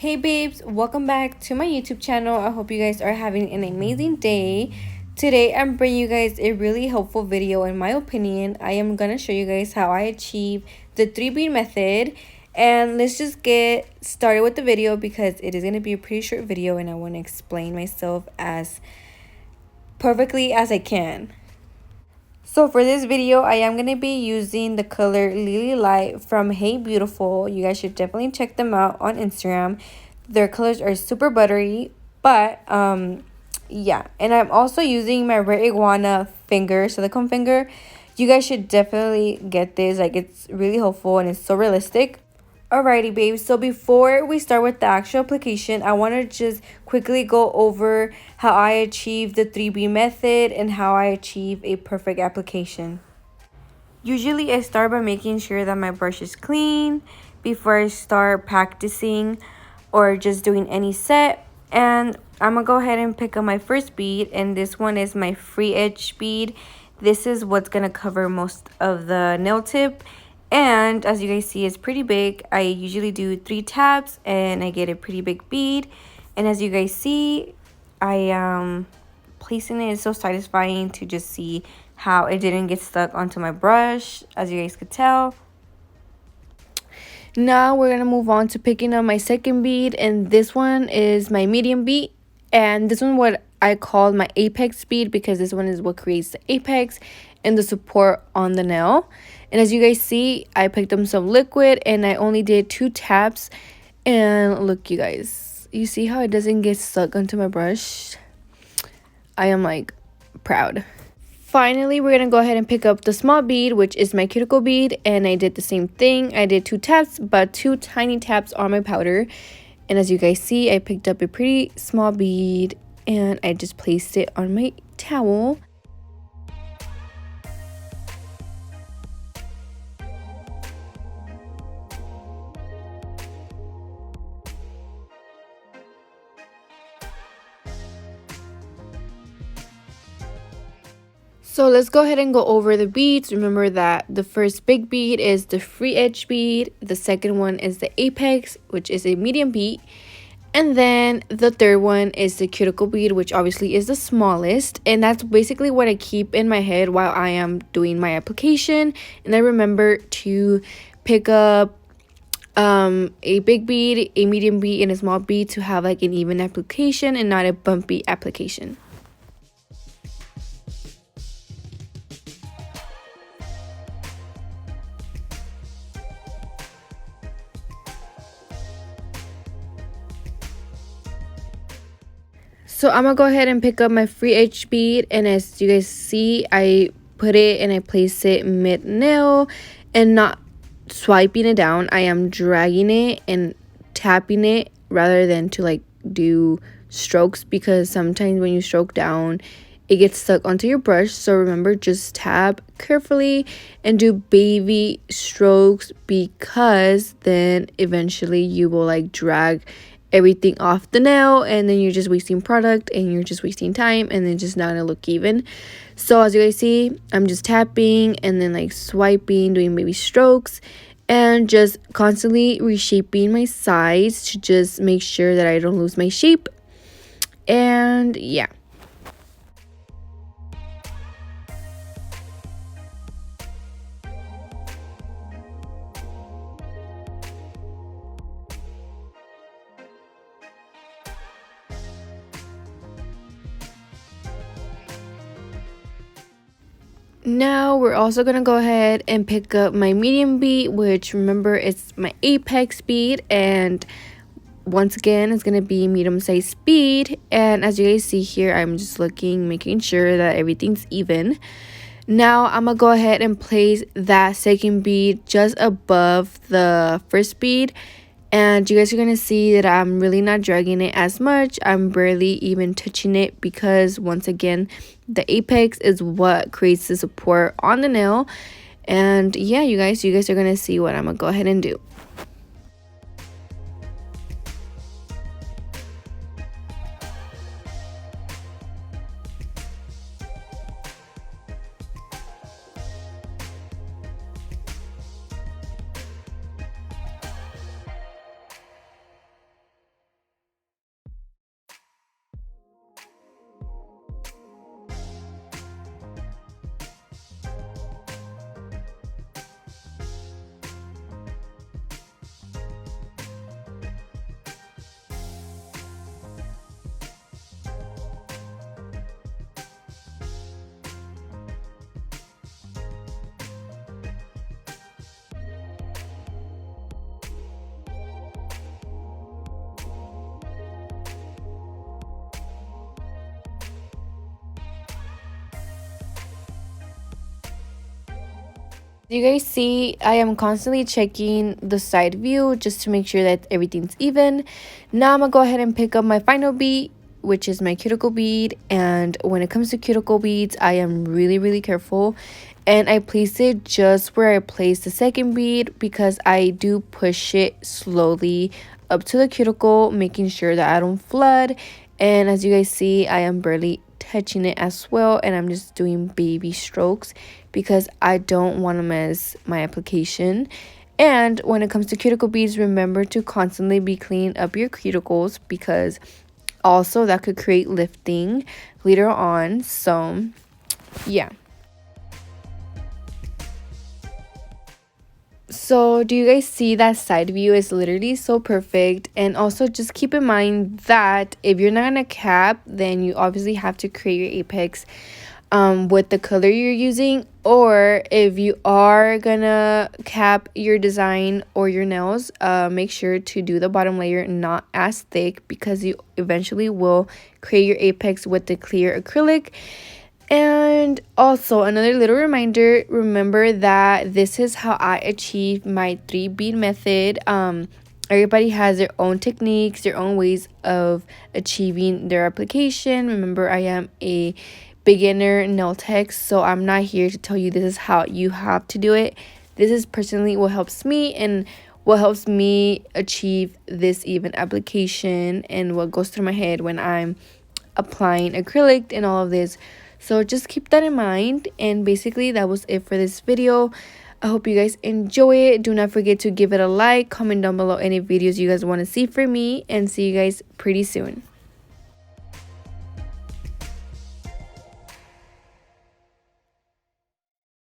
Hey babes, welcome back to my YouTube channel. I hope you guys are having an amazing day. Today I'm bringing you guys a really helpful video. In my opinion, I am gonna show you guys how I achieve the 3 bead method. And let's just get started with the video because it is gonna be a pretty short video and I want to explain myself as perfectly as I can. So for this video, I am going to be using the color Lily Light from Hey Beautiful. You guys should definitely check them out on Instagram. Their colors are super buttery, but yeah. And I'm also using my Red Iguana silicone finger. You guys should definitely get this. Like, it's really helpful and it's so realistic. Alrighty, babes, so before we start with the actual application, I want to just quickly go over how I achieve the 3B method and how I achieve a perfect application. Usually, I start by making sure that my brush is clean before I start practicing or just doing any set. And I'm going to go ahead and pick up my first bead, and this one is my free edge bead. This is what's going to cover most of the nail tip. And as you guys see, it's pretty big. I usually do 3 taps and I get a pretty big bead. And as you guys see, I placing it is so satisfying to just see how it didn't get stuck onto my brush, as you guys could tell. Now we're gonna move on to picking up my second bead, and this one is my medium bead. And this one what I call my apex bead because this one is what creates the apex and the support on the nail. And as you guys see, I picked up some liquid and I only did 2 taps. And look, you guys, you see how it doesn't get stuck onto my brush? I am like proud. Finally, we're gonna go ahead and pick up the small bead, which is my cuticle bead, and I did the same thing. I did 2 taps, but 2 tiny taps on my powder. And as you guys see, I picked up a pretty small bead and I just placed it on my towel. So let's go ahead and go over the beads. Remember that the first big bead is the free edge bead. The second one is the apex, which is a medium bead. And then the third one is the cuticle bead, which obviously is the smallest. And that's basically what I keep in my head while I am doing my application. And I remember to pick up a big bead, a medium bead, and a small bead to have like an even application and not a bumpy application. So I'm gonna go ahead and pick up my free edge bead, and as you guys see, I put it and I place it mid nail and not swiping it down. I am dragging it and tapping it rather than to like do strokes, because sometimes when you stroke down it gets stuck onto your brush. So remember, just tap carefully and do baby strokes, because then eventually you will like drag everything off the nail and then you're just wasting product and you're just wasting time and then just not gonna look even. So as you guys see, I'm just tapping and then like swiping, doing baby strokes, and just constantly reshaping my sides to just make sure that I don't lose my shape. And yeah. Now we're also going to go ahead and pick up my medium bead, which remember it's my apex bead, and once again it's going to be medium size bead. And as you guys see here, I'm just looking, making sure that everything's even. Now I'm going to go ahead and place that second bead just above the first bead. And you guys are going to see that I'm really not dragging it as much. I'm barely even touching it because, once again, the apex is what creates the support on the nail. And yeah, you guys are going to see what I'm going to go ahead and do. You guys see, I am constantly checking the side view just to make sure that everything's even. Now I'm gonna go ahead and pick up my final bead, which is my cuticle bead. And when it comes to cuticle beads, I am really careful, and I place it just where I place the second bead, because I do push it slowly up to the cuticle, making sure that I don't flood. And as you guys see, I am barely touching it as well, and I'm just doing baby strokes because I don't want to mess my application. And when it comes to cuticle beads, remember to constantly be cleaning up your cuticles, because also that could create lifting later on. So yeah. So do you guys see that side view is literally so perfect? And also just keep in mind that if you're not gonna cap, then you obviously have to create your apex with the color you're using. Or if you are gonna cap your design or your nails, make sure to do the bottom layer not as thick, because you eventually will create your apex with the clear acrylic. And also another little reminder, remember that this is how I achieve my 3 bead method. Everybody has their own techniques, their own ways of achieving their application. Remember, I am a beginner nail tech, so I'm not here to tell you this is how you have to do it. This is personally what helps me, and what helps me achieve this even application, and what goes through my head when I'm applying acrylic and all of this. So just keep that in mind. And basically that was it for this video. I hope you guys enjoy it. Do not forget to give it a like, comment down below any videos you guys want to see from me, and see you guys pretty soon.